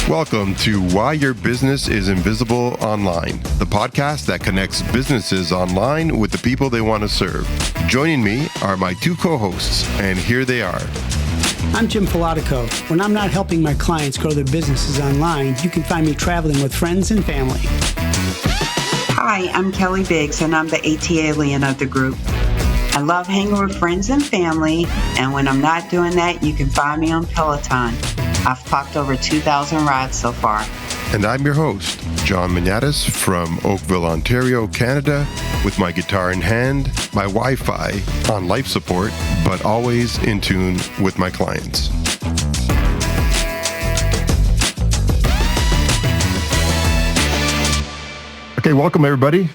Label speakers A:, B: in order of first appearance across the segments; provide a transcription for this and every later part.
A: Welcome to Why Your Business is Invisible Online, the podcast that connects businesses online with the people they want to serve. Joining me are my two co-hosts, and here they are.
B: I'm Jim Falotico. When I'm not helping my clients grow their businesses online, you can find me traveling with friends and family.
C: Hi, I'm Kelly Biggs, and I'm the AT alien of the group. I love hanging with friends and family, and when I'm not doing that, you can find me on Peloton. I've clocked over 2,000 rides so far.
A: And I'm your host, John Maniatis from Oakville, Ontario, Canada, with my guitar in hand, my Wi-Fi on life support, but always in tune with my clients. Okay, welcome everybody.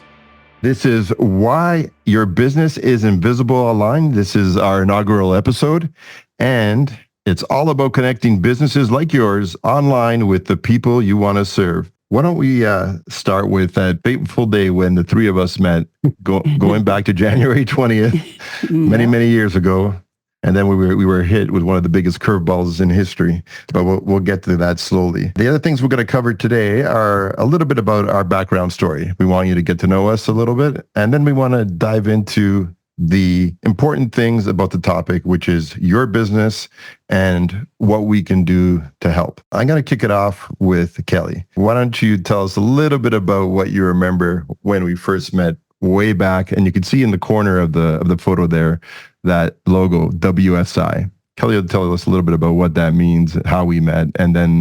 A: This is Why Your Business is Invisible Online. This is our inaugural episode, and it's all about connecting businesses like yours online with the people you want to serve. Why don't we start with that fateful day when the three of us met, going back to January 20th, many years ago. And then we were hit with one of the biggest curveballs in history. But we'll get to that slowly. The other things we're going to cover today are a little bit about our background story. We want you to get to know us a little bit. And then we want to dive into the important things about the topic, which is your business and what we can do to help. I'm going to kick it off with Kelly. Why don't you tell us a little bit about what you remember when we first met way back? And you can see in the corner of the photo there, that logo, WSI. Kelly will tell us a little bit about what that means, how we met, and then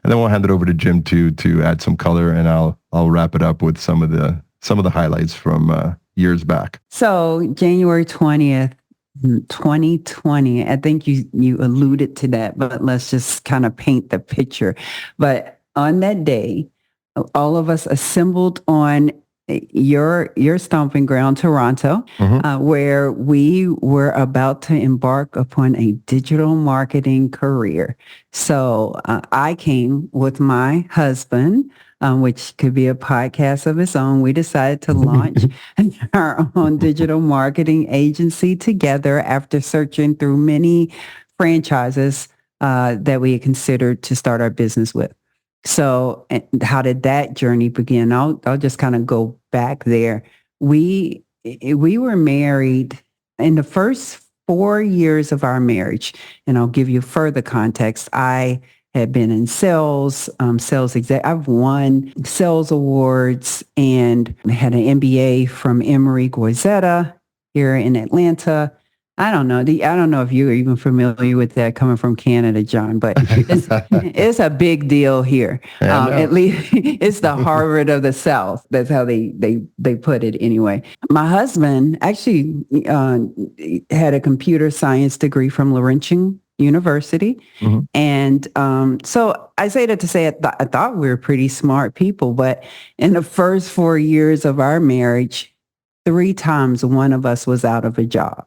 A: we'll hand it over to Jim to add some color, and I'll wrap it up with some of the highlights from years back.
D: So January 20th, 2020, I think you alluded to that, but let's just kind of paint the picture. But on that day, all of us assembled on your stomping ground, Toronto, where we were about to embark upon a digital marketing career. So I came with my husband, which could be a podcast of its own. We decided to launch our own digital marketing agency together after searching through many franchises that we had considered to start our business with. So how did that journey begin? I'll just kind of go back there. We were married in the first 4 years of our marriage, and I'll give you further context. I had been in sales, sales exec. I've won sales awards and had an MBA from Emory Goizetta here in Atlanta. I don't know if you're even familiar with that coming from Canada, John, but it's a big deal here. At least it's the Harvard of the South. That's how they put it anyway. My husband actually had a computer science degree from Laurentian University. And so I say that to say I thought we were pretty smart people, but in the first 4 years of our marriage, 3 times one of us was out of a job.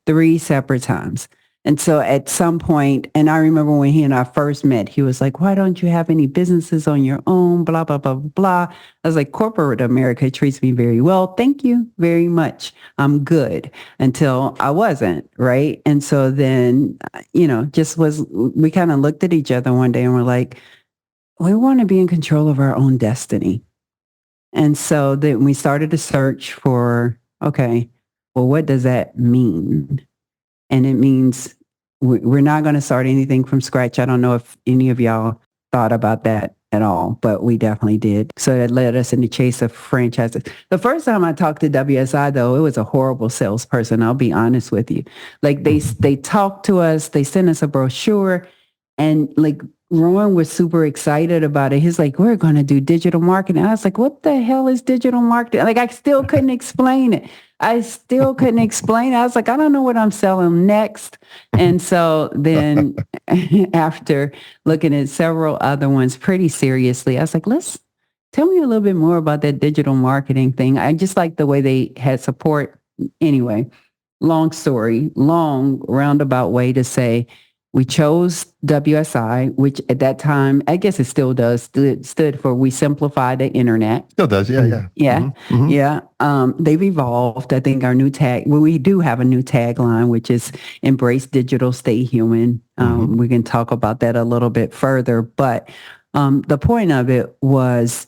D: 3 separate times. And so at some point, and I remember when he and I first met, he was like, why don't you have any businesses on your own? Blah, blah, blah, blah. I was like, corporate America treats me very well. Thank you very much. I'm good, until I wasn't, right? And so then, we kind of looked at each other one day and we're like, we want to be in control of our own destiny. And so then we started to search for, okay, well, what does that mean? And it means we're not going to start anything from scratch. I don't know if any of y'all thought about that at all, but we definitely did. So that led us in the chase of franchises. The first time I talked to WSI, though, it was a horrible salesperson. I'll be honest with you. Like they talked to us, they sent us a brochure, and like Ron was super excited about it. He's like, we're going to do digital marketing. I was like, what the hell is digital marketing? Like, I still couldn't explain it. I was like, I don't know what I'm selling next. And so then after looking at several other ones pretty seriously, I was like, tell me a little bit more about that digital marketing thing. I just like the way they had support. Anyway, long roundabout way to say, We chose WSI, which at that time, I guess it still does, stood for We Simplify the Internet.
A: Still does, yeah.
D: Yeah, yeah. They've evolved. I think our new we do have a new tagline, which is Embrace Digital, Stay Human. We can talk about that a little bit further. But the point of it was,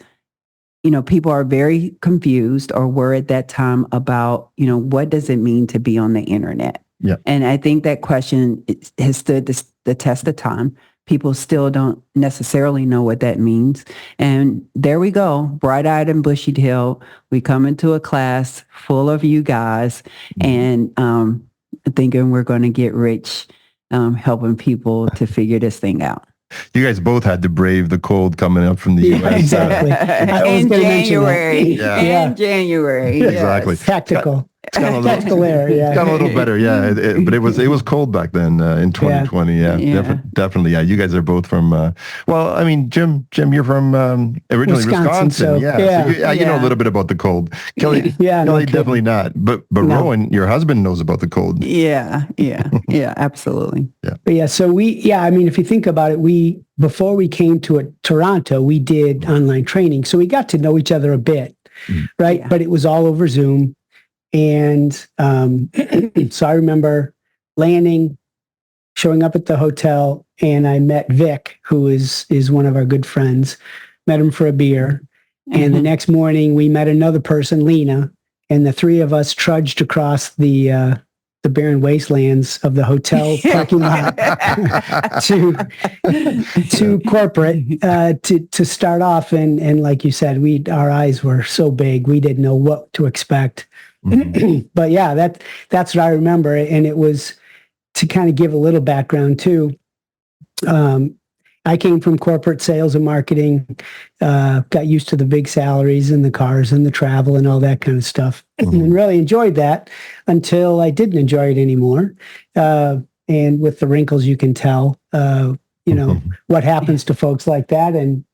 D: people are very confused or were at that time about, what does it mean to be on the internet?
A: Yeah.
D: And I think that question has stood the test of time. People still don't necessarily know what that means. And there we go, bright-eyed and bushy-tailed. We come into a class full of you guys and thinking we're going to get rich helping people to figure this thing out.
A: You guys both had to brave the cold coming up from the U.S.
B: Exactly.
D: In January. In January.
A: Exactly.
B: Tactical.
A: It's got a little,
B: Tactical air, yeah.
A: It's got a little better, yeah. But it was cold back then in 2020. Yeah. Definitely. Yeah, you guys are both from. Jim, you're from originally Wisconsin.
B: So,
A: you know a little bit about the cold. Kelly, Kelly definitely not. But no. Rowan, your husband knows about the cold.
D: Yeah, absolutely.
B: Yeah. But if you think about it, before we came to Toronto, we did online training, so we got to know each other a bit, right? Yeah. But it was all over Zoom. And so I remember landing, showing up at the hotel, and I met Vic, who is one of our good friends. Met him for a beer. And the next morning, we met another person, Lena, and the three of us trudged across the barren wastelands of the hotel parking lot to corporate to start off. And like you said, our eyes were so big, we didn't know what to expect. But that's what I remember. And it was, to kind of give a little background too. I came from corporate sales and marketing, got used to the big salaries and the cars and the travel and all that kind of stuff, and really enjoyed that until I didn't enjoy it anymore. And with the wrinkles, you can tell, what happens to folks like that. And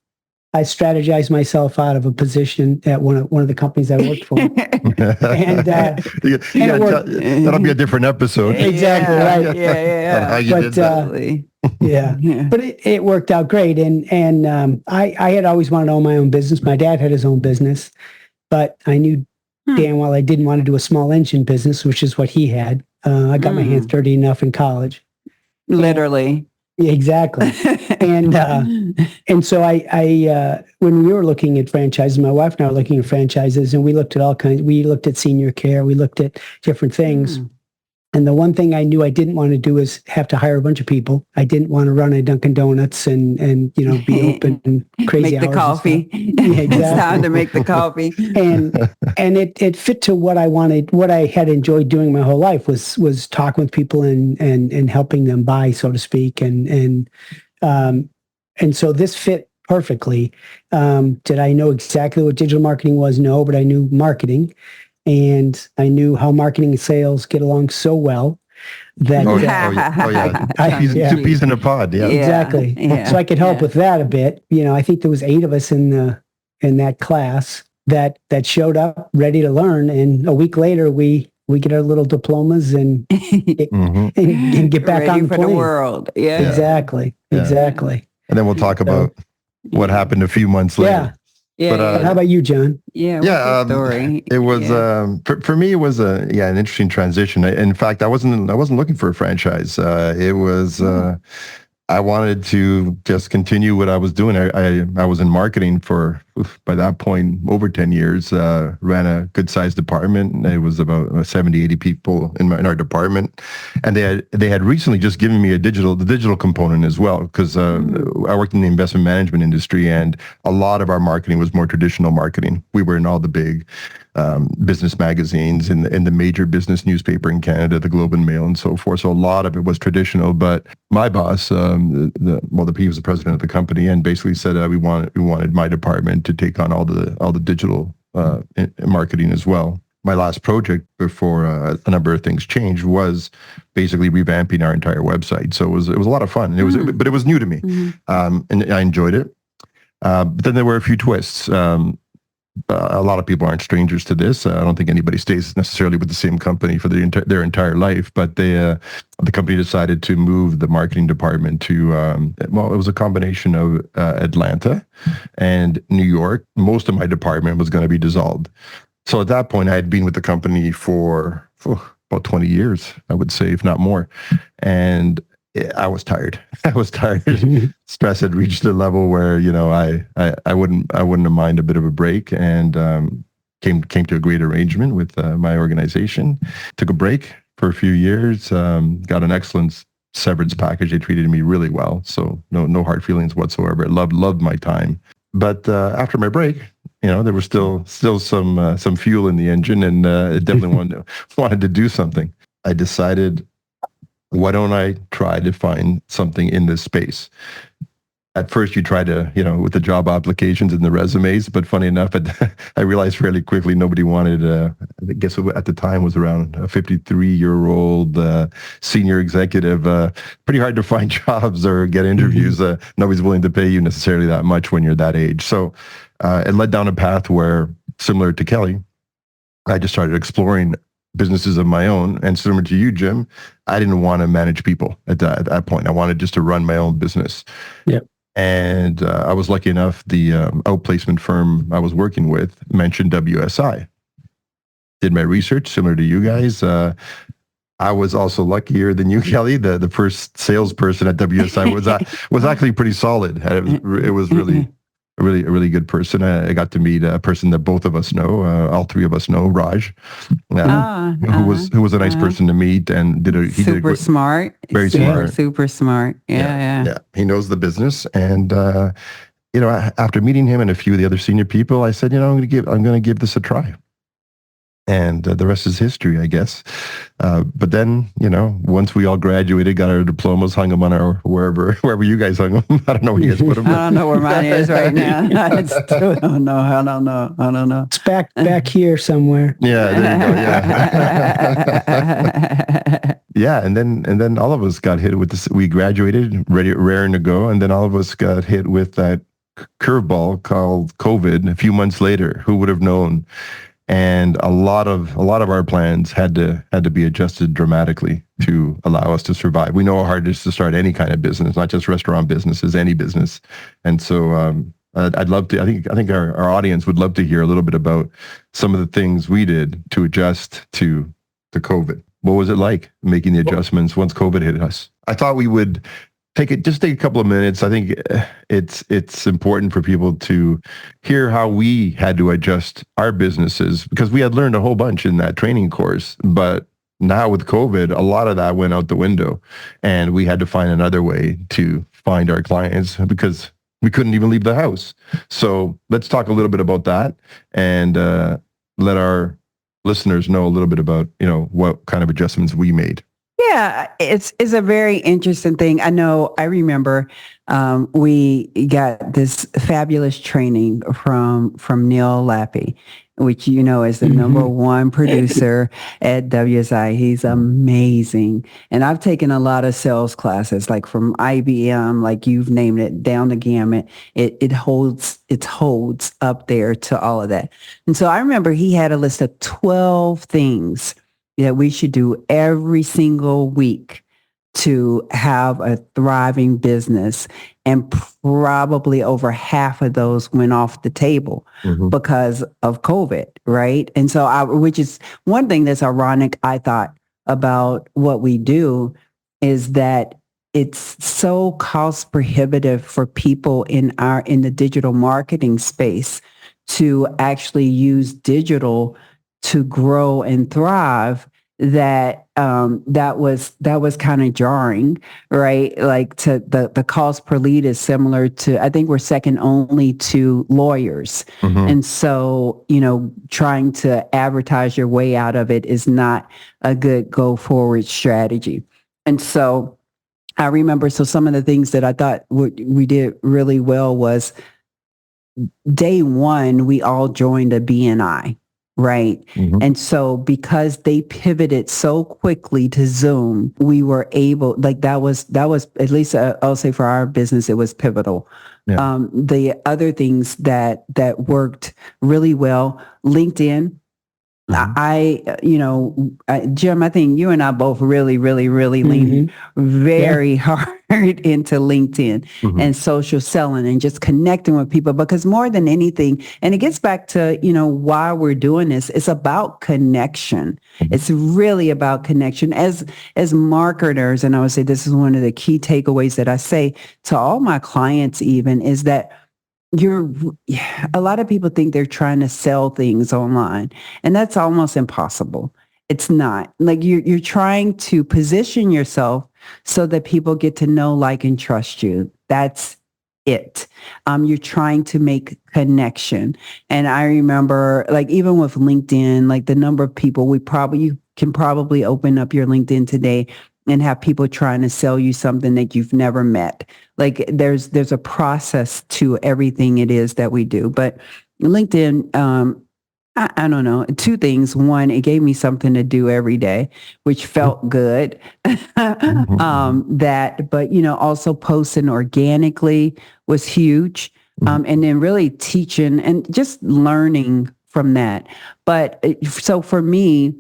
B: I strategized myself out of a position at one of the companies I worked for. And
A: that'll be a different episode.
B: Exactly, right.
D: Yeah.
B: But it worked out great. And I had always wanted to own my own business. My dad had his own business, but I knew damn well I didn't want to do a small engine business, which is what he had. I got my hands dirty enough in college.
D: Literally.
B: Exactly. And so I when we were looking at franchises, my wife and I were looking at franchises, and we looked at all kinds. We looked at senior care. We looked at different things. And the one thing I knew I didn't want to do is have to hire a bunch of people. I didn't want to run a Dunkin' Donuts and be open and crazy
D: make the coffee.
B: Exactly.
D: It's time to make the coffee.
B: And it fit to what I wanted. What I had enjoyed doing my whole life was talking with people and helping them buy, so to speak. And so this fit perfectly. Did I know exactly what digital marketing was? No, but I knew marketing. And I knew how marketing and sales get along so well that
A: two peas in a pod. Yeah,
B: exactly. So I could help with that a bit. I think there was 8 of us in that class that showed up ready to learn, and a week later we get our little diplomas and get back
D: ready
B: on the
D: for the world. Yeah,
B: exactly.
A: And then we'll talk about what happened a few months later.
B: Yeah. But how about you, John?
D: Story.
A: It was for me. It was an interesting transition. In fact, I wasn't looking for a franchise. It was I wanted to just continue what I was doing. I was in marketing for, by that point, over 10 years, ran a good sized department. It was about 70, 80 people in our department. And they had recently just given me the digital component as well, because I worked in the investment management industry, and a lot of our marketing was more traditional marketing. We were in all the big business magazines in the major business newspaper in Canada, the Globe and Mail, and so forth. So a lot of it was traditional. But my boss, he was the president of the company, and basically said we wanted my department to take on all the digital marketing as well. My last project before a number of things changed was basically revamping our entire website. So it was a lot of fun. But it was new to me, and I enjoyed it. But then there were a few twists. a lot of people aren't strangers to this. I don't think anybody stays necessarily with the same company for their entire life, but the company decided to move the marketing department to, it was a combination of Atlanta and New York. Most of my department was going to be dissolved. So at that point, I had been with the company for about 20 years, I would say, if not more. And I was tired. I was tired. Stress had reached a level where, I wouldn't have mind a bit of a break, and came to a great arrangement with my organization. Took a break for a few years. Got an excellent severance package. They treated me really well, so no hard feelings whatsoever. Loved my time. But after my break, there was still some fuel in the engine, and definitely wanted to do something. I decided, why don't I try to find something in this space? At first, you try to, with the job applications and the resumes, but funny enough, I realized fairly quickly nobody wanted, I guess at the time was around a 53-year-old senior executive. Pretty hard to find jobs or get interviews. Nobody's willing to pay you necessarily that much when you're that age. So it led down a path where, similar to Kelly, I just started exploring businesses of my own. And similar to you, Jim, I didn't want to manage people at that point. I wanted just to run my own business.
B: Yep.
A: And I was lucky enough, the outplacement firm I was working with mentioned WSI. Did my research, similar to you guys. I was also luckier than you, Kelly. The first salesperson at WSI was actually pretty solid. It was really a really good person. I got to meet a person that both of us know, all three of us know, Raj, who was a nice person to meet, and he did a
D: smart,
A: very smart,
D: super smart. Yeah.
A: He knows the business, and after meeting him and a few of the other senior people, I said, I'm going to give this a try. And the rest is history, I guess. But then, once we all graduated, got our diplomas, hung them on our wherever you guys hung them. I don't know where you guys put them.
D: I don't know where mine is right now. I still don't know. I don't know.
B: It's back here somewhere.
A: Yeah, there you go. Yeah. Yeah, and then all of us got hit with this. We graduated, raring to go, and then all of us got hit with that curveball called COVID. A few months later, who would have known? And a lot of our plans had to be adjusted dramatically to allow us to survive. We know how hard it is to start any kind of business, not just restaurant businesses, any business. And so I'd love to. I think our audience would love to hear a little bit about some of the things we did to adjust to COVID. What was it like making the adjustments once COVID hit us? I thought we would take a couple of minutes. I think it's important for people to hear how we had to adjust our businesses, because we had learned a whole bunch in that training course. But now with COVID, a lot of that went out the window, and we had to find another way to find our clients because we couldn't even leave the house. So let's talk a little bit about that, and let our listeners know a little bit about, what kind of adjustments we made.
D: Yeah, it's a very interesting thing. I remember we got this fabulous training from Neil Lappy, which is the number one producer at WSI. He's amazing. And I've taken a lot of sales classes, like from IBM, like you've named it, down the gamut. It holds up there to all of that. And so I remember he had a list of 12 things that we should do every single week to have a thriving business. And probably over half of those went off the table because of COVID, right? And so, which is one thing that's ironic, I thought, about what we do, is that it's so cost prohibitive for people in the digital marketing space to actually use digital to grow and thrive, that that was kind of jarring, right? Like to the cost per lead is similar to, I think we're second only to lawyers. And so, trying to advertise your way out of it is not a good go forward strategy. And so I remember, some of the things that I thought we did really well was day one, we all joined a BNI. right?
A: Mhm.
D: And so because they pivoted so quickly to Zoom, we were able, like that was at least I'll say for our business, it was pivotal.
A: Yeah.
D: The other things that worked really well, LinkedIn. Jim, I think you and I both really, really, really lean very hard into LinkedIn
A: Mhm.
D: and social selling and just connecting with people, because more than anything, and it gets back to, why we're doing this, it's about connection. It's really about connection as marketers. And I would say this is one of the key takeaways that I say to all my clients even is that a lot of people think they're trying to sell things online, and that's almost impossible. It's not. Like you're trying to position yourself so that people get to know, like, and trust you. That's it. You're trying to make connection. And I remember, like, even with LinkedIn, like the number of people you can probably open up your LinkedIn today and have people trying to sell you something that you've never met. Like there's a process to everything it is that we do. But LinkedIn, I don't know, two things. One, it gave me something to do every day, which felt good. But also posting organically was huge. And then really teaching and just learning from that. But so for me,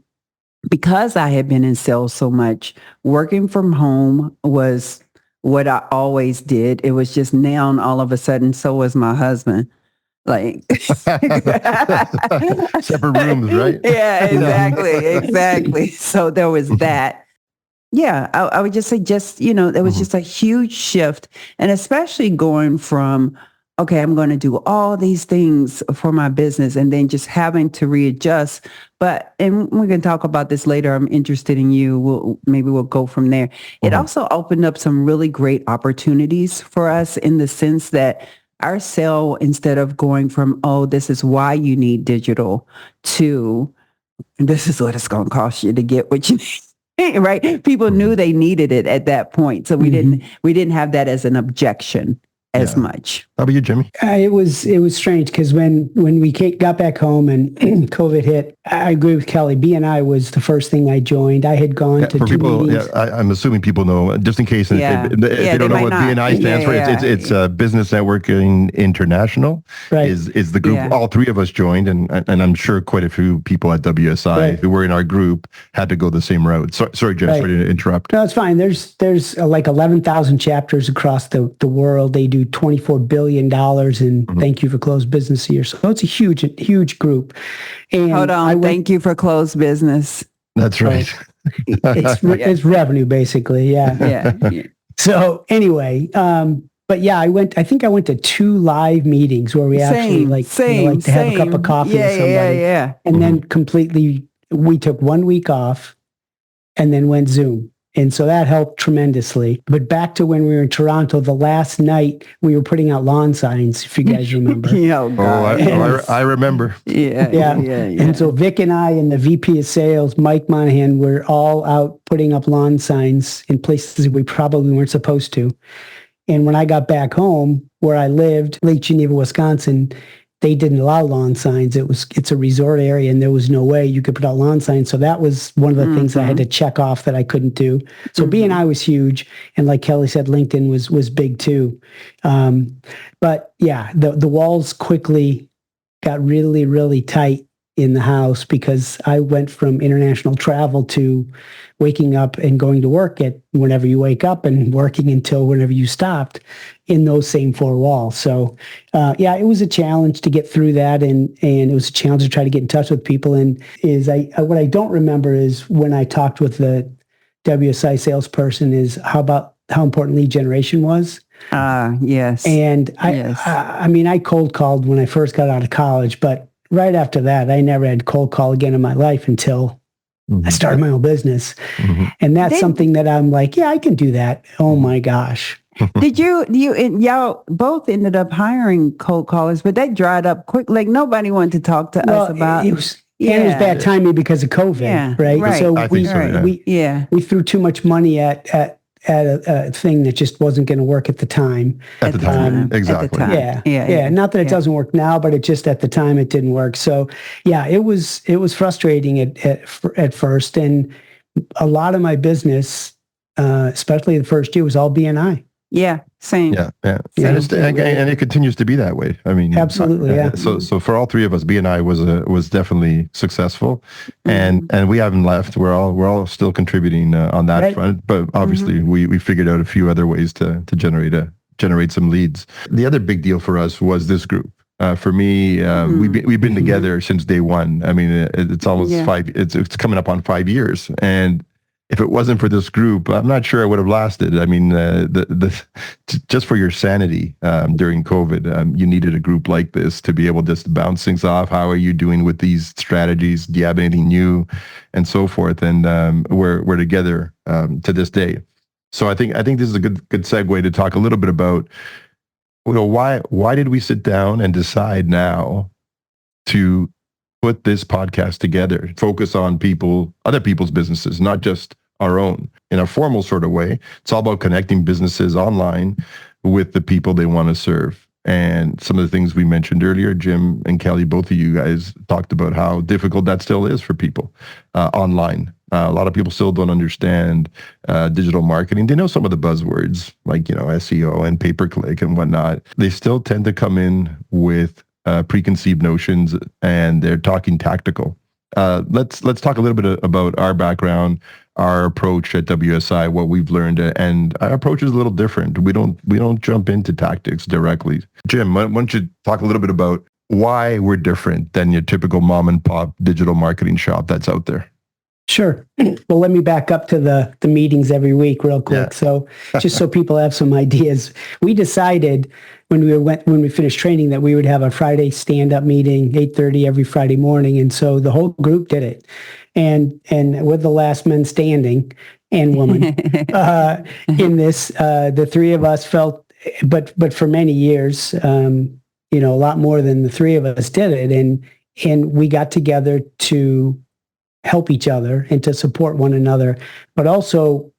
D: because I had been in sales so much, working from home was what I always did. It was just now and all of a sudden, so was my husband. Like
A: Separate rooms, right?
D: Yeah, exactly. So there was that. Yeah, I would just say there was just a huge shift. And especially going from, okay, I'm going to do all these things for my business and then just having to readjust. And we can talk about this later. I'm interested in you. Maybe we'll go from there. It also opened up some really great opportunities for us in the sense that our sale, instead of going from, oh, this is why you need digital, to this is what it's going to cost you to get what you need. Right? People knew they needed it at that point. So we didn't have that as an objection as much.
A: How about you, Jimmy?
B: It was strange because when we got back home and COVID hit, I agree with Kelly. BNI was the first thing I joined. I had gone to two meetings.
A: I'm assuming people know, just in case if they don't know what BNI stands for. It's Business Networking International.
B: Right.
A: Is the group all three of us joined, and I'm sure quite a few people at WSI who were in our group had to go the same route. Sorry, Jim, sorry to interrupt.
B: No, it's fine. There's like 11,000 chapters across the world. They do $24 billion and thank you for closed business year. So it's a huge group. And
D: hold on, thank you for closed business.
A: That's right.
B: It's revenue basically. Yeah. So anyway, but yeah, I think I went to 2 live meetings where we actually like to have a cup of coffee with somebody. And then we took 1 week off and then went Zoom. And so that helped tremendously. But back to when we were in Toronto, the last night we were putting out lawn signs, if you guys remember.
A: I remember.
B: Yeah. And so Vic and I and the VP of sales, Mike Monahan, were all out putting up lawn signs in places we probably weren't supposed to. And when I got back home where I lived, Lake Geneva, Wisconsin, they didn't allow lawn signs. It's a resort area and there was no way you could put out lawn signs. So that was one of the things I had to check off that I couldn't do. So BNI was huge. And like Kelly said, LinkedIn was big too. But yeah, the walls quickly got really, really tight in the house because I went from international travel to waking up and going to work at whenever you wake up and working until whenever you stopped in those same 4 walls. So it was a challenge to get through that. And it was a challenge to try to get in touch with people. And what I don't remember is when I talked with the WSI salesperson is how important lead generation was.
D: Yes.
B: And I cold called when I first got out of college, but right after that, I never had cold call again in my life until I started my own business. And that's something that I'm like, yeah, I can do that. Oh my gosh.
D: Did y'all both ended up hiring cold callers, but they dried up quick. Like nobody wanted to talk to us about
B: it. And it was bad timing because of COVID, right? So we threw too much money at at a thing that just wasn't going to work at the time.
A: At the time, exactly.
D: At the time.
B: Yeah. Not that it doesn't work now, but it just at the time it didn't work. So yeah, it was frustrating at first, and a lot of my business, especially the first year, was all BNI.
D: Yeah, same.
A: Yeah. And it continues to be that way. I mean,
B: absolutely. Yeah.
A: So for all three of us, BNI was definitely successful, and we haven't left. We're all still contributing on that front. But obviously, we figured out a few other ways to generate some leads. The other big deal for us was this group. For me, we've been together since day one. I mean, it's almost it's coming up on 5 years, and if it wasn't for this group, I'm not sure I would have lasted. I mean, just for your sanity during COVID, you needed a group like this to be able just to bounce things off. How are you doing with these strategies? Do you have anything new, and so forth? And we're together to this day. So I think this is a good segue to talk a little bit about, why did we sit down and decide now to put this podcast together, focus on other people's businesses, not just our own, in a formal sort of way. It's all about connecting businesses online with the people they want to serve. And some of the things we mentioned earlier, Jim and Kelly, both of you guys talked about how difficult that still is for people online. A lot of people still don't understand digital marketing. They know some of the buzzwords like, SEO and pay-per-click and whatnot. They still tend to come in with preconceived notions, and they're talking tactical. Let's talk a little bit about our background, our approach at WSI, what we've learned, and our approach is a little different. We don't jump into tactics directly. Jim, why don't you talk a little bit about why we're different than your typical mom and pop digital marketing shop that's out there?
B: Sure. Well, let me back up to the meetings every week real quick.
A: Yeah.
B: So just so people have some ideas, we decided when we finished training that we would have a Friday stand-up meeting, 8:30 every Friday morning. And so the whole group did it. And we're the last men standing and woman in this. The three of us felt, but for many years, a lot more than the three of us did it. And we got together to help each other and to support one another, but also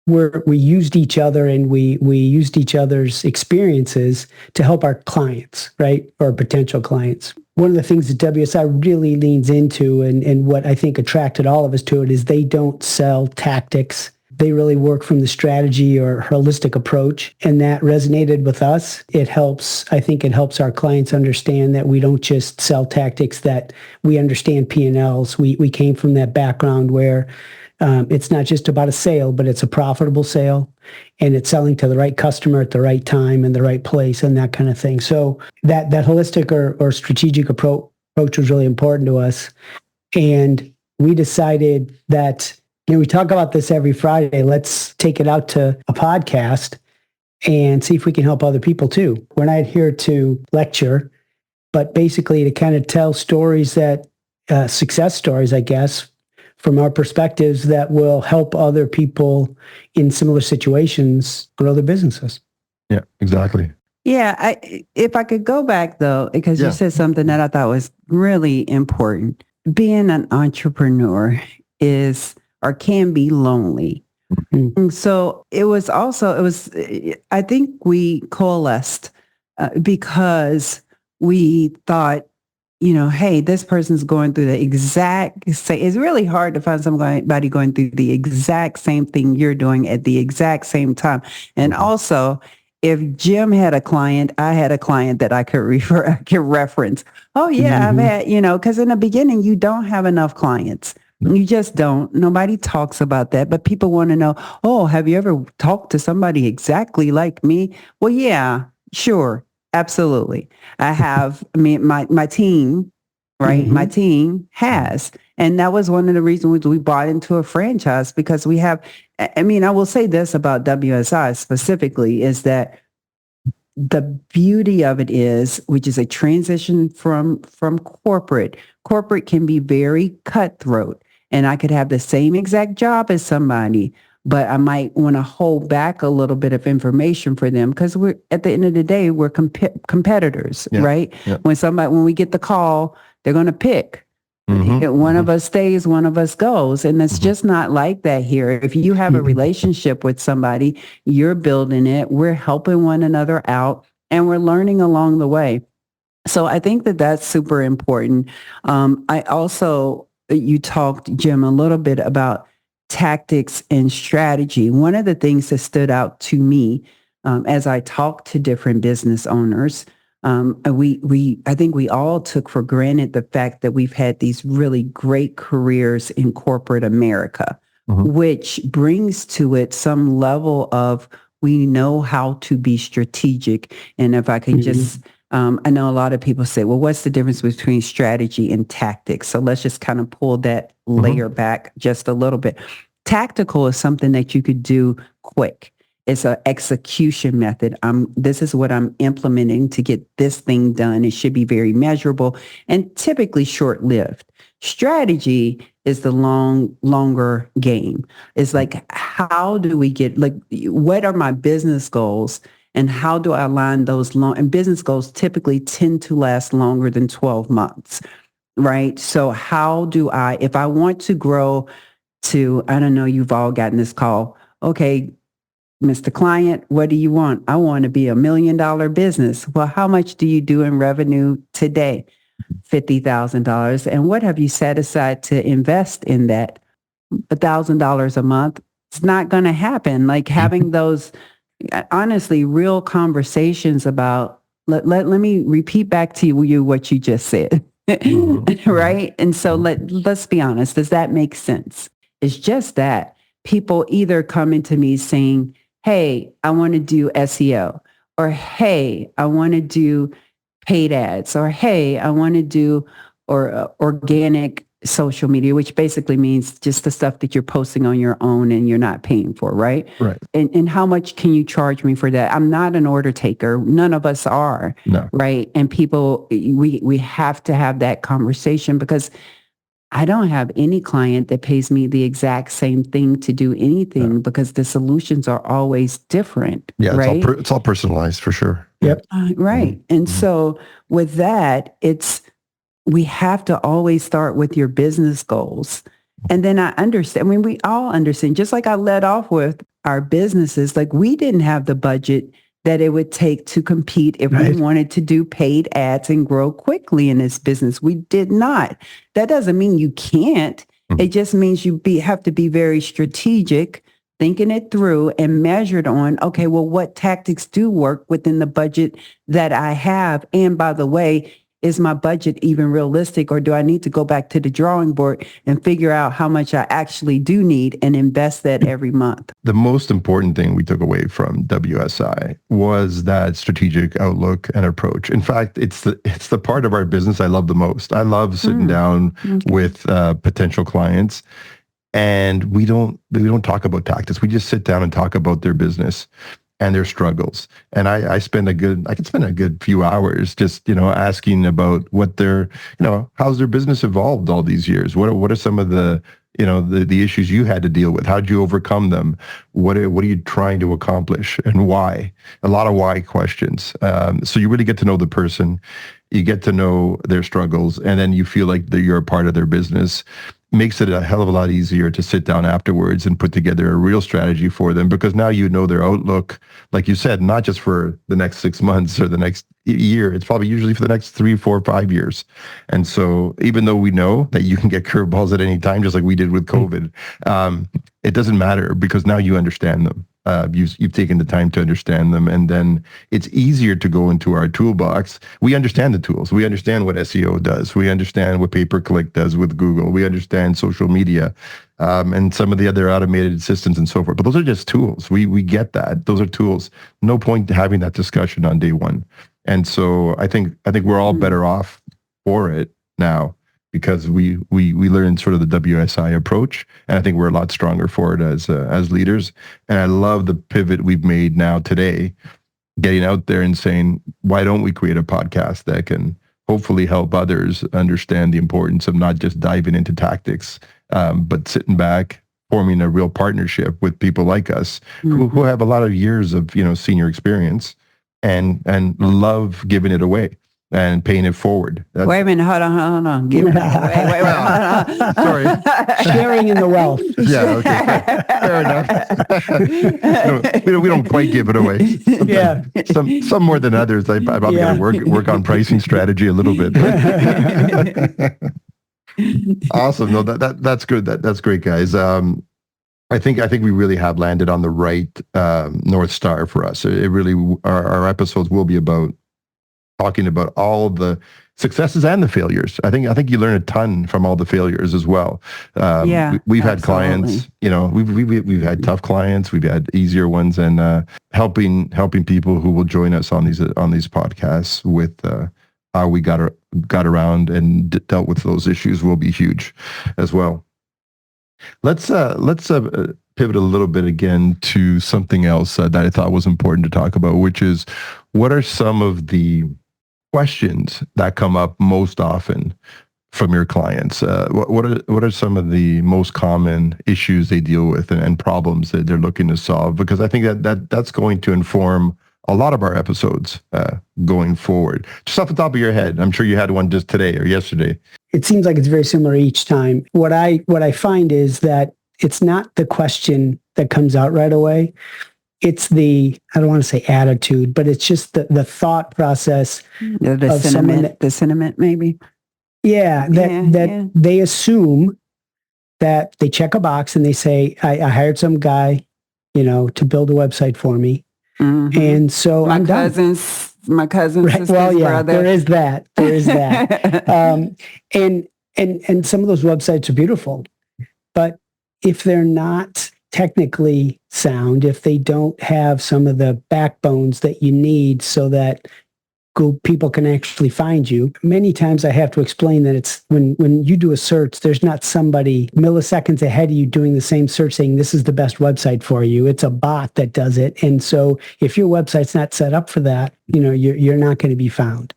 B: we used each other, and we used each other's experiences to help our clients, right? Or potential clients. One of the things that WSI really leans into, and what I think attracted all of us to it, is they don't sell tactics. They really work from the strategy or holistic approach, and that resonated with us. I think it helps our clients understand that we don't just sell tactics, that we understand P&Ls. We came from that background where it's not just about a sale, but it's a profitable sale, and it's selling to the right customer at the right time and the right place and that kind of thing. So that holistic or strategic approach was really important to us. And we decided that, we talk about this every Friday. Let's take it out to a podcast and see if we can help other people too. We're not here to lecture, but basically to kind of tell stories success stories, I guess, from our perspectives that will help other people in similar situations grow their businesses.
A: Yeah, exactly.
D: Yeah, if I could go back though, because you said something that I thought was really important. Being an entrepreneur is or can be lonely. Mm-hmm. So I think we coalesced because we thought, hey, this person's going through the exact same. It's really hard to find somebody going through the exact same thing you're doing at the exact same time. And also, if Jim had a client, I had a client that I could reference. Oh yeah, I've had, because in the beginning, you don't have enough clients. You just don't. Nobody talks about that, but people want to know, oh, have you ever talked to somebody exactly like me? Well, yeah, sure. Absolutely. I have, my team, right? Mm-hmm. My team has. And that was one of the reasons we bought into a franchise, because we have, I will say this about WSI specifically, is that the beauty of it is, which is a transition from corporate. Corporate can be very cutthroat. And I could have the same exact job as somebody, but I might want to hold back a little bit of information for them, because we're, at the end of the day, we're competitors, right? Yeah. When we get the call, they're going to pick. One of us stays, one of us goes. And it's just not like that here. If you have a relationship with somebody, you're building it, we're helping one another out, and we're learning along the way. So I think that that's super important. I also, you talked, Jim, a little bit about tactics and strategy. One of the things that stood out to me as I talked to different business owners, I think we all took for granted the fact that we've had these really great careers in corporate America, which brings to it some level of we know how to be strategic. And if I can just, I know a lot of people say, well, what's the difference between strategy and tactics? So let's just kind of pull that layer back just a little bit. Tactical is something that you could do quick. It's an execution method. This is what I'm implementing to get this thing done. It should be very measurable and typically short-lived. Strategy is the longer game. It's like, how do we get, like, what are my business goals and how do I align those and business goals typically tend to last longer than 12 months, right? So how do I, if I want to grow to, I don't know, you've all gotten this call. Okay, Mr. Client, what do you want? I want to be $1 million business. Well, how much do you do in revenue today? $50,000. And what have you set aside to invest in that? $1,000 a month. It's not going to happen. Like having those, honestly, real conversations about, let me repeat back to you what you just said. Right? And so let's be honest. Does that make sense? It's just that people either come into me saying, hey, I want to do SEO, or hey, I want to do paid ads, or hey, I want to do organic social media, which basically means just the stuff that you're posting on your own and you're not paying for, right?
A: Right.
D: And how much can you charge me for that? I'm not an order taker. None of us are.
A: No.
D: Right. And people, we have to have that conversation because I don't have any client that pays me the exact same thing to do anything because the solutions are always different.
A: Yeah,
D: right?
A: It's all personalized for sure.
B: Yep.
D: Right. And so with that, we have to always start with your business goals. And then I understand, we all understand, just like I led off with our businesses, like we didn't have the budget that it would take to compete if we wanted to do paid ads and grow quickly in this business. We did not. That doesn't mean you can't. It just means you have to be very strategic, thinking it through and measured on, okay, well, what tactics do work within the budget that I have? And by the way, is my budget even realistic, or do I need to go back to the drawing board and figure out how much I actually do need and invest that every month?
A: The most important thing we took away from WSI was that strategic outlook and approach. In fact, it's the part of our business I love the most. I love sitting down with potential clients, and we don't talk about tactics. We just sit down and talk about their business and their struggles. And I could spend a good few hours just, asking about what how's their business evolved all these years? What are some of the issues you had to deal with? How'd you overcome them? What are you trying to accomplish and why? A lot of why questions. So you really get to know the person, you get to know their struggles, and then you feel like that you're a part of their business. Makes it a hell of a lot easier to sit down afterwards and put together a real strategy for them, because now you know their outlook, like you said, not just for the next 6 months or the next year. It's probably usually for the next 3, 4, 5 years. And so even though we know that you can get curveballs at any time, just like we did with COVID, it doesn't matter because now you understand them. You've taken the time to understand them, and then it's easier to go into our toolbox. We understand the tools. We understand what SEO does. We understand what pay-per-click does with Google. We understand social media and some of the other automated systems and so forth. But those are just tools. We get that. Those are tools. No point having that discussion on day one. And so I think we're all better off for it now, because we learned sort of the WSI approach, and I think we're a lot stronger for it as leaders. And I love the pivot we've made now today, getting out there and saying, why don't we create a podcast that can hopefully help others understand the importance of not just diving into tactics, but sitting back, forming a real partnership with people like us who have a lot of years of senior experience and love giving it away. and paying it forward.
D: Wait a minute. Hold on. Give me, wait. Hold on.
A: Sorry.
B: Sharing in the wealth.
A: Yeah, okay. Fair enough. We don't quite give it away.
B: Yeah.
A: Some more than others. I probably got to work on pricing strategy a little bit. Awesome. No, that's good. That's great, guys. I think we really have landed on the right North Star for us. It really, our episodes will be about talking about all the successes and the failures. I think you learn a ton from all the failures as well. We've had clients, we've had tough clients, we've had easier ones, and helping people who will join us on these podcasts with how we got around and dealt with those issues will be huge as well. Let's pivot a little bit again to something else that I thought was important to talk about, which is what are some of the questions that come up most often from your clients? What are some of the most common issues they deal with and problems that they're looking to solve? Because I think that's going to inform a lot of our episodes going forward. Just off the top of your head, I'm sure you had one just today or yesterday.
B: It seems like it's very similar each time. What I find is that it's not the question that comes out right away. It's the, I don't want to say attitude, but it's just the thought process.
D: The sentiment maybe.
B: Yeah, they assume that they check a box and they say, I hired some guy, to build a website for me.
D: Mm-hmm.
B: And so
D: my
B: I'm
D: cousin's sister's brother.
B: There is that. And some of those websites are beautiful, but if they're not technically sound, if they don't have some of the backbones that you need so that people can actually find you. Many times I have to explain that it's when you do a search, there's not somebody milliseconds ahead of you doing the same search saying this is the best website for you. It's a bot that does it. And so if your website's not set up for that, you're not going to be found.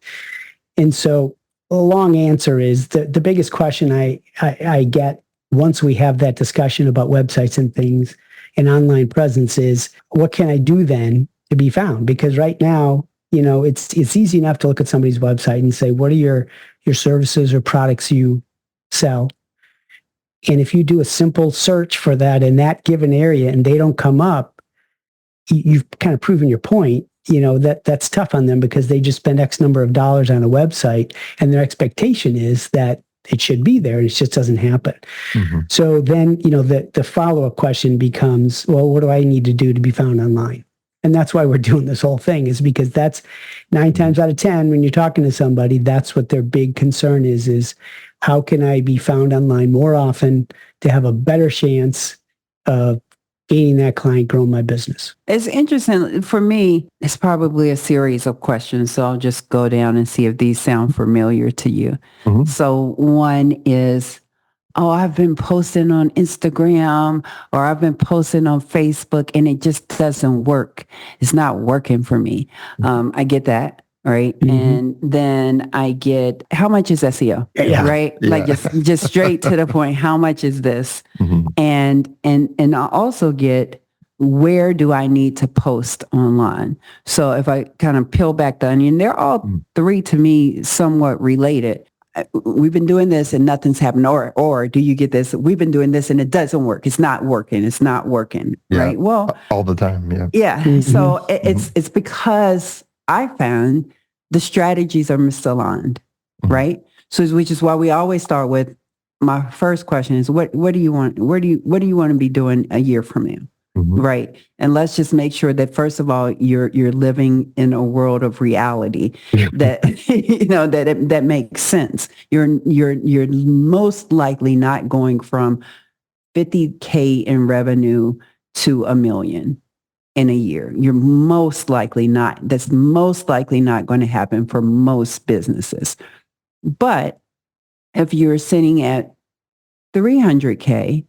B: And so the long answer is the biggest question I get once we have that discussion about websites and things and online presence is, what can I do then to be found? Because right now, it's easy enough to look at somebody's website and say, what are your services or products you sell? And if you do a simple search for that in that given area and they don't come up, you've kind of proven your point. That's tough on them because they just spend X number of dollars on a website and their expectation is that it should be there and it just doesn't happen. Mm-hmm. So then, the follow-up question becomes, well, what do I need to do to be found online? And that's why we're doing this whole thing, is because that's 9 times out of 10, when you're talking to somebody, that's what their big concern is how can I be found online more often to have a better chance of gaining that client, growing my business?
D: It's interesting. For me, it's probably a series of questions. So I'll just go down and see if these sound familiar to you. Mm-hmm. So one is, I've been posting on Instagram or I've been posting on Facebook and it just doesn't work. It's not working for me. I get that. Right. Mm-hmm. And then I get, how much is SEO? Yeah. Right. Yeah. Like just straight to the point. How much is this? Mm-hmm. And I also get, where do I need to post online? So if I kind of peel back the onion, they're all three to me somewhat related. We've been doing this and nothing's happened. Or do you get this? We've been doing this and it doesn't work. It's not working. It's not working. Yeah. Right. Well,
A: all the time. Yeah.
D: Yeah. Mm-hmm. So it's because I found the strategies are misaligned. Mm-hmm. Right. So which is why we always start with my first question is what do you want? What do you want to be doing a year from now? Mm-hmm. Right. And let's just make sure that, first of all, you're living in a world of reality that, that makes sense. You're most likely not going from 50K in revenue to $1 million in a year. You're most likely not. That's most likely not going to happen for most businesses. But if you're sitting at 300K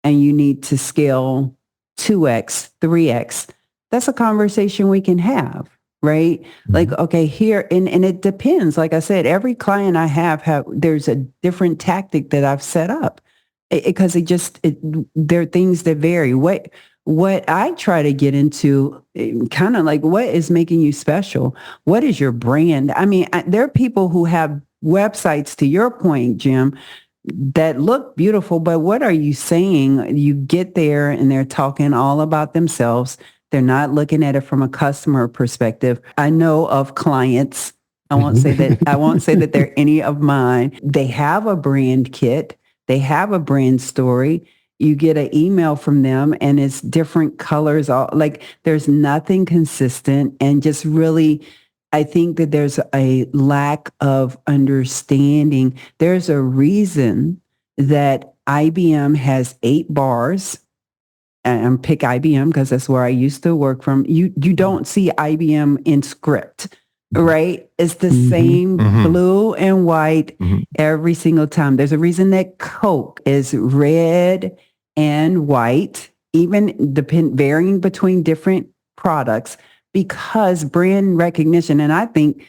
D: and you need to scale 2X, 3X, that's a conversation we can have, right? Mm-hmm. Like, okay, here, and it depends. Like I said, every client I have there's a different tactic that I've set up because there are things that vary. what I try to get into, kind of like, what is making you special? What is your brand? I mean, there are people who have websites, to your point, Jim, that look beautiful, but what are you saying? You get there and they're talking all about themselves. They're not looking at it from a customer perspective. I know of clients. I won't say that they're any of mine. They have a brand kit. They have a brand story. You get an email from them and it's different colors. All like there's nothing consistent, and just really, I think that there's a lack of understanding. There's a reason that IBM has 8 bars. And pick IBM because that's where I used to work from. You don't see IBM in script, right? It's the same blue and white every single time. There's a reason that Coke is red and white, even varying between different products, because brand recognition, and I think,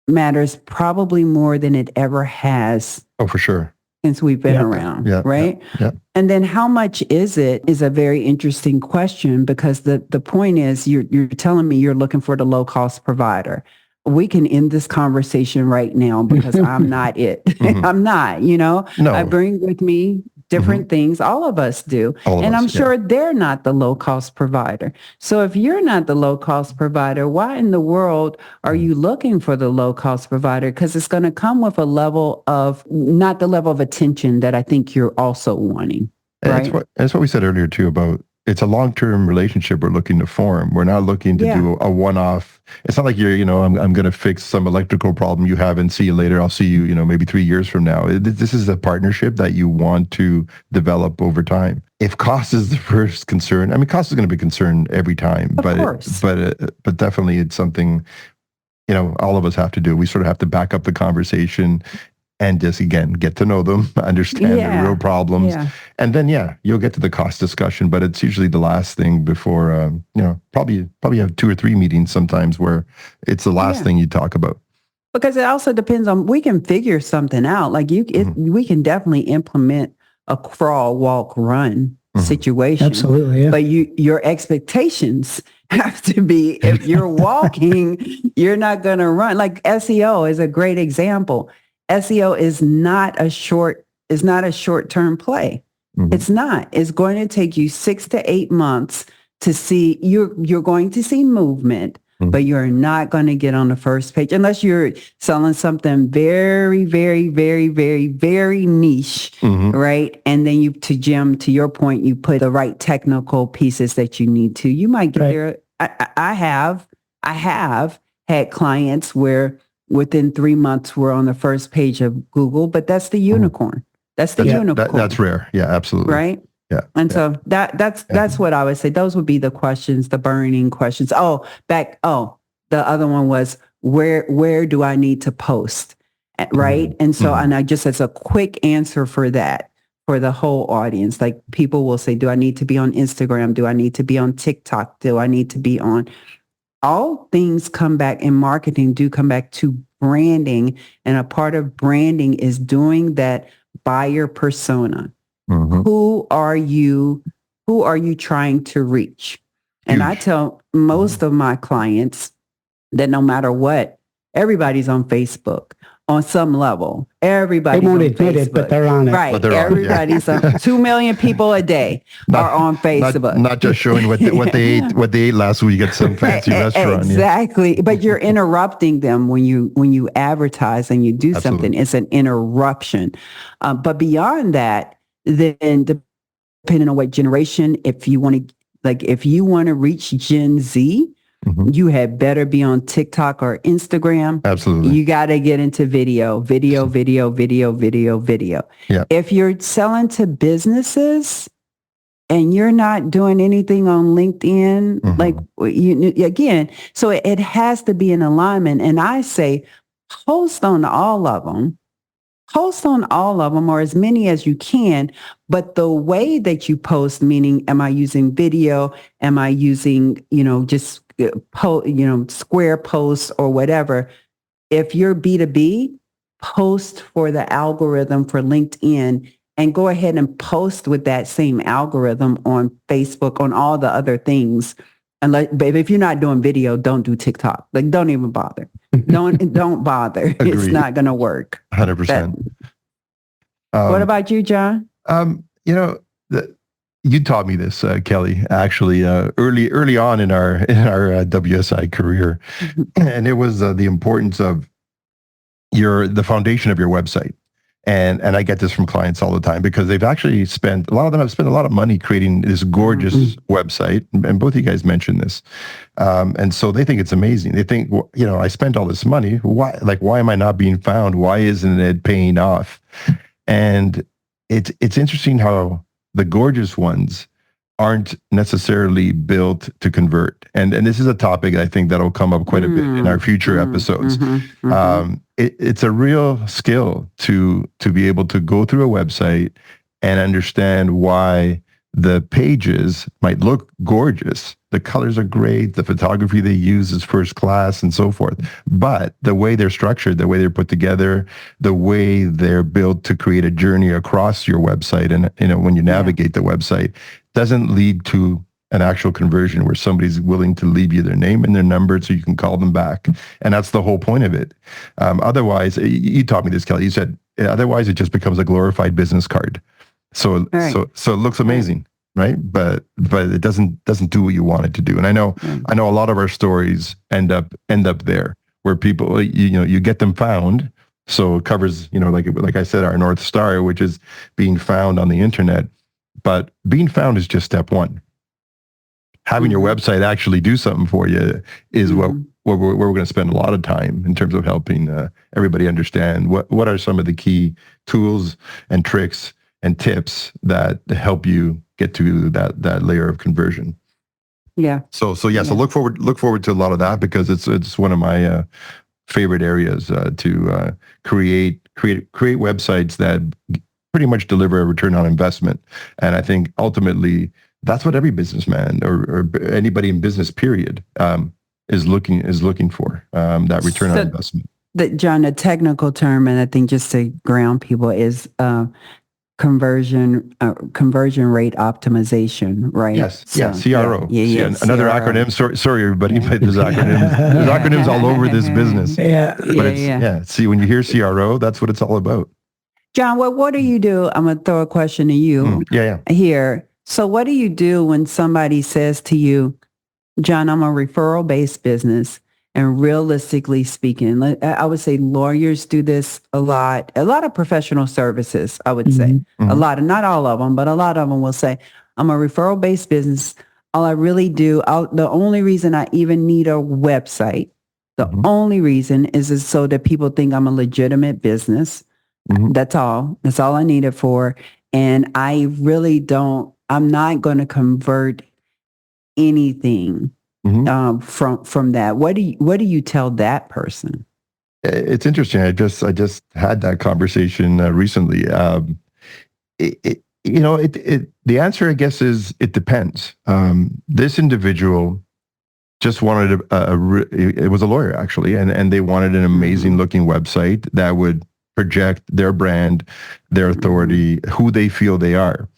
D: matters probably more than it ever has.
A: Oh, for sure.
D: Since we've been around, right?
A: Yeah.
D: And then how much is it is a very interesting question, because the point is you're telling me you're looking for the low cost provider. We can end this conversation right now because I'm not it. I'm not, No. I bring with me different things. All of us do. And I'm sure they're not the low cost provider. So if you're not the low cost provider, why in the world are you looking for the low cost provider? Because it's going to come with a level of, not the level of attention that I think you're also wanting. Right?
A: That's what we said earlier too about, it's a long-term relationship we're looking to form. We're not looking to do a one-off. It's not like I'm going to fix some electrical problem you have and see you later. I'll see you, maybe 3 years from now. This is a partnership that you want to develop over time. If cost is the first concern, I mean, cost is going to be a concern every time, but definitely it's something, all of us have to do. We sort of have to back up the conversation and just, again, get to know them, understand the real problems. Yeah. And then, you'll get to the cost discussion, but it's usually the last thing before, probably have 2 or 3 meetings sometimes where it's the last thing you talk about.
D: Because it also depends on, we can figure something out. Like we can definitely implement a crawl, walk, run situation.
B: Absolutely. Yeah.
D: But your expectations have to be, if you're walking, you're not going to run. Like SEO is a great example. SEO is not a short-term play. It's not. It's going to take you 6 to 8 months to see, you're going to see movement, but you're not going to get on the first page unless you're selling something very, very, very, very, very niche, right? And then to your point, you put the right technical pieces that you need to. You might get there. I have had clients where within 3 months, we're on the first page of Google, but that's the unicorn. That's the unicorn.
A: That's rare. Yeah, absolutely.
D: Right?
A: Yeah.
D: And so that's what I would say. Those would be the questions, the burning questions. The other one was, where do I need to post? Right? And so, and I just, as a quick answer for that, for the whole audience, like people will say, do I need to be on Instagram? Do I need to be on TikTok? Do I need to be on... All things come back in marketing, do come back to branding. And a part of branding is doing that buyer persona. Who are you trying to reach? And I tell most of my clients that no matter what, everybody's on Facebook on some level. Everybody won't admit it,
B: but they're on it.
D: Right. Everybody's on 2 million people a day are on Facebook.
A: Not just showing what they ate last week at some fancy restaurant.
D: Exactly. Yeah. But you're interrupting them when you advertise and you do something. It's an interruption. But beyond that, then depending on what generation, if you want to reach Gen Z, you had better be on TikTok or Instagram.
A: Absolutely.
D: You got to get into video. Yeah. If you're selling to businesses and you're not doing anything on LinkedIn, so it has to be in alignment. And I say, post on all of them, or as many as you can. But the way that you post, meaning, am I using video? Am I using, just square posts or whatever? If you're B2B, post for the algorithm for LinkedIn and go ahead and post with that same algorithm on Facebook, on all the other things. But if you're not doing video, don't do TikTok. Like, don't even bother. Don't bother. It's not going to work.
A: 100%.
D: What about you, John?
A: You know, you taught me this, Kelly, actually, early on in our WSI career, and it was the importance of the foundation of your website. And I get this from clients all the time because they've actually a lot of them have spent a lot of money creating this gorgeous website. And both of you guys mentioned this. And so they think it's amazing. They think, well, you know, I spent all this money. Why am I not being found? Why isn't it paying off? And it's interesting how the gorgeous ones aren't necessarily built to convert. And this is a topic I think that'll come up quite a bit in our future episodes. It's a real skill to be able to go through a website and understand why the pages might look gorgeous. The colors are great. The photography they use is first class and so forth. But the way they're structured, the way they're put together, the way they're built to create a journey across your website, and you know, when you navigate the website, doesn't lead to an actual conversion where somebody's willing to leave you their name and their number so you can call them back. And that's the whole point of it. Otherwise, you taught me this, Kelly. You said, otherwise it just becomes a glorified business card. So it looks amazing, right? But it doesn't do what you want it to do. And I know a lot of our stories end up there where people, you get them found. So it covers, like I said, our North Star, which is being found on the internet. But being found is just step one. Having your website actually do something for you is where we're going to spend a lot of time in terms of helping everybody understand what are some of the key tools and tricks and tips that help you get to that layer of conversion. Yeah. So look forward to a lot of that because it's one of my favorite areas to create websites that pretty much deliver a return on investment. And I think ultimately that's what every businessman or anybody in business period is looking for, that return on investment.
D: John, a technical term, and I think just to ground people, is conversion rate optimization, right?
A: Yes, CRO. Another CRO. Acronym. Sorry, everybody, but there's acronyms all over this business. See, when you hear CRO, that's what it's all about.
D: John, what do you do? I'm going to throw a question to you here. So what do you do when somebody says to you, John, I'm a referral-based business, and realistically speaking, I would say lawyers do this a lot of professional services, I would say. A lot, and not all of them, but a lot of them will say, I'm a referral-based business. All I really do, the only reason I even need a website, the only reason is so that people think I'm a legitimate business. That's all. That's all I need it for. And I'm not going to convert anything from that. What do you tell that person?
A: It's interesting. I just had that conversation recently. The answer, I guess, is it depends. This individual just wanted it was a lawyer actually, and they wanted an amazing looking website that would project their brand, their authority, who they feel they are.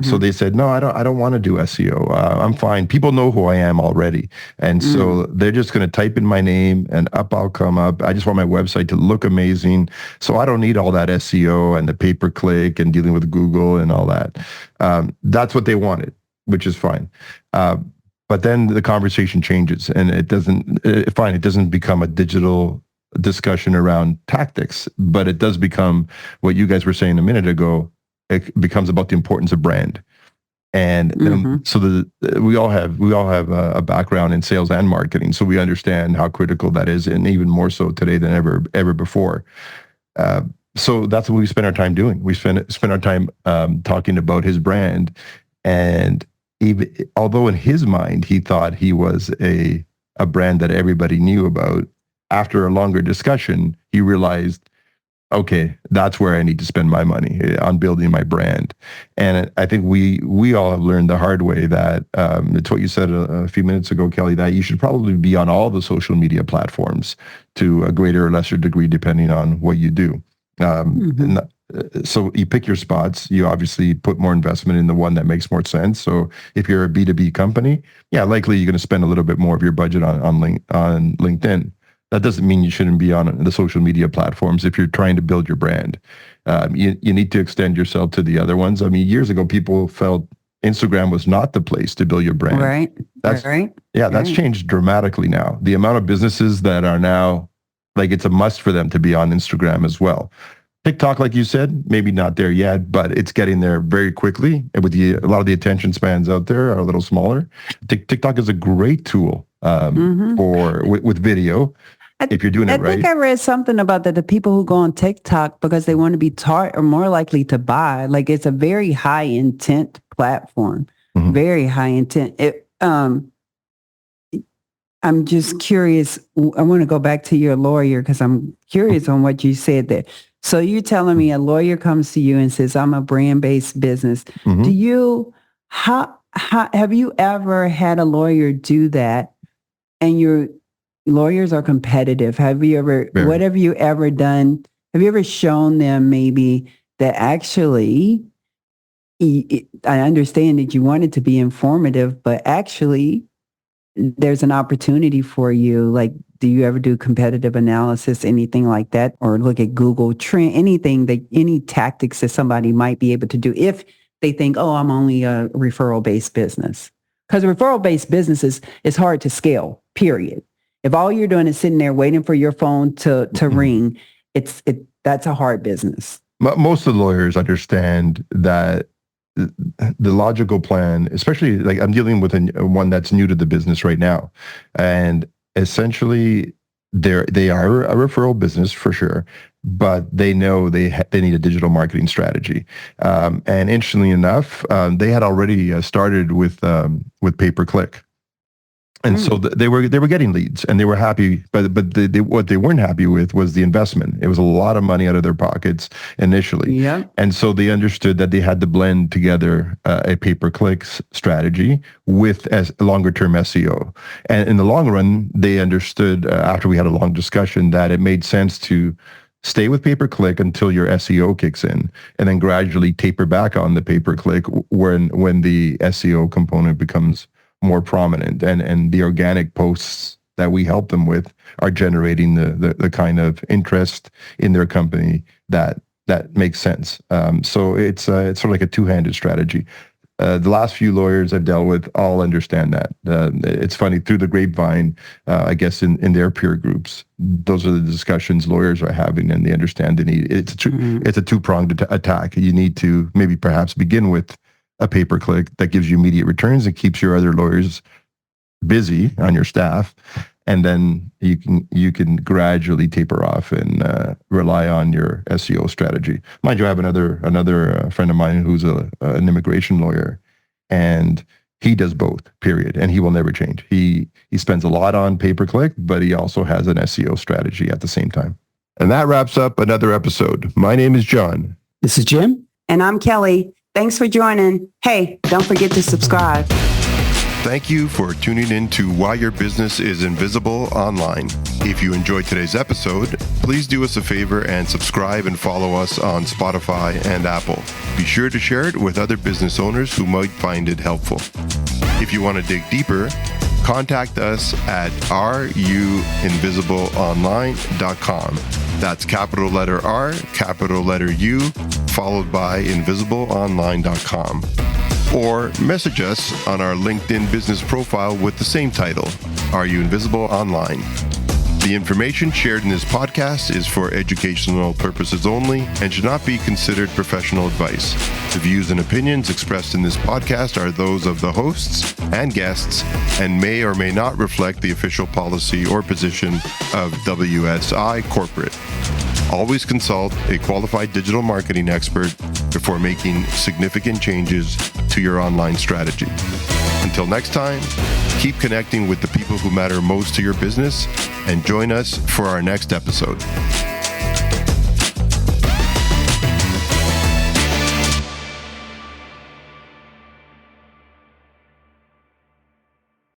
A: So they said, no, I don't want to do SEO. I'm fine. People know who I am already. And so they're just going to type in my name and up I'll come up. I just want my website to look amazing. So I don't need all that SEO and the pay-per-click and dealing with Google and all that. That's what they wanted, which is fine. But then the conversation changes and it doesn't become a digital discussion around tactics, but it does become what you guys were saying a minute ago. It becomes about the importance of brand, and so we all have a background in sales and marketing, so we understand how critical that is, and even more so today than ever before. So that's what we spend our time doing. We spend our time talking about his brand, and although in his mind he thought he was a brand that everybody knew about, after a longer discussion, he realized, okay, that's where I need to spend my money on building my brand. And I think we all have learned the hard way that it's what you said a few minutes ago, Kelly, that you should probably be on all the social media platforms to a greater or lesser degree, depending on what you do. And so you pick your spots. You obviously put more investment in the one that makes more sense. So if you're a B2B company, yeah, likely you're going to spend a little bit more of your budget on LinkedIn. That doesn't mean you shouldn't be on the social media platforms if you're trying to build your brand. You need to extend yourself to the other ones. I mean, years ago, people felt Instagram was not the place to build your brand.
D: Right.
A: That's
D: right.
A: Yeah, that's changed dramatically now. The amount of businesses that are now, like, it's a must for them to be on Instagram as well. TikTok, like you said, maybe not there yet, but it's getting there very quickly. And with a lot of the attention spans out there are a little smaller. TikTok is a great tool with video. If you're doing it right.
D: I think I read something about that. The people who go on TikTok because they want to be taught are more likely to buy. Like, it's a very high intent platform, very high intent. I'm just curious. I want to go back to your lawyer because I'm curious on what you said there. So you're telling me a lawyer comes to you and says, I'm a brand-based business. Do you, how have you ever had a lawyer do that? And your lawyers are competitive. Have you ever, what have you ever done? Have you ever shown them maybe that actually, I understand that you want it to be informative, but actually there's an opportunity for you? Like, do you ever do competitive analysis, anything like that? Or look at Google Trend, any tactics that somebody might be able to do if they think, oh, I'm only a referral-based business? Because referral-based businesses is hard to scale, period. If all you're doing is sitting there waiting for your phone to ring, that's a hard business.
A: Most of the lawyers understand that the logical plan, especially, like, I'm dealing with one that's new to the business right now, and essentially they are a referral business for sure, but they know they need a digital marketing strategy. And interestingly enough, they had already started with pay-per-click. And so they were getting leads and they were happy, but what they weren't happy with was the investment. It was a lot of money out of their pockets initially.
D: Yeah.
A: And so they understood that they had to blend together a pay-per-click strategy with a longer-term SEO. And in the long run, they understood, after we had a long discussion, that it made sense to stay with pay-per-click until your SEO kicks in, and then gradually taper back on the pay-per-click when the SEO component becomes more prominent, and the organic posts that we help them with are generating the kind of interest in their company that makes sense. So it's sort of like a two-handed strategy. The last few lawyers I've dealt with all understand that. It's funny, through the grapevine, I guess in their peer groups, those are the discussions lawyers are having, and they understand the need. It's a two-pronged attack. You need to maybe perhaps begin with a pay-per-click that gives you immediate returns and keeps your other lawyers busy on your staff, and then you can gradually taper off and rely on your SEO strategy. Mind you, I have another friend of mine who's an immigration lawyer, and he does both, period, and he will never change. He spends a lot on pay-per-click, but he also has an SEO strategy at the same time. And that wraps up another episode. My name is John.
B: This is Jim.
D: And I'm Kelly. Thanks for joining. Hey, don't forget to subscribe.
A: Thank you for tuning in to Why Your Business is Invisible Online. If you enjoyed today's episode, please do us a favor and subscribe and follow us on Spotify and Apple. Be sure to share it with other business owners who might find it helpful. If you want to dig deeper, contact us at ruinvisibleonline.com. That's capital letter R, capital letter U, followed by invisibleonline.com. Or message us on our LinkedIn business profile with the same title, Are You Invisible Online? The information shared in this podcast is for educational purposes only and should not be considered professional advice. The views and opinions expressed in this podcast are those of the hosts and guests and may or may not reflect the official policy or position of WSI Corporate. Always consult a qualified digital marketing expert before making significant changes to your online strategy. Until next time, keep connecting with the people who matter most to your business and join us for our next episode.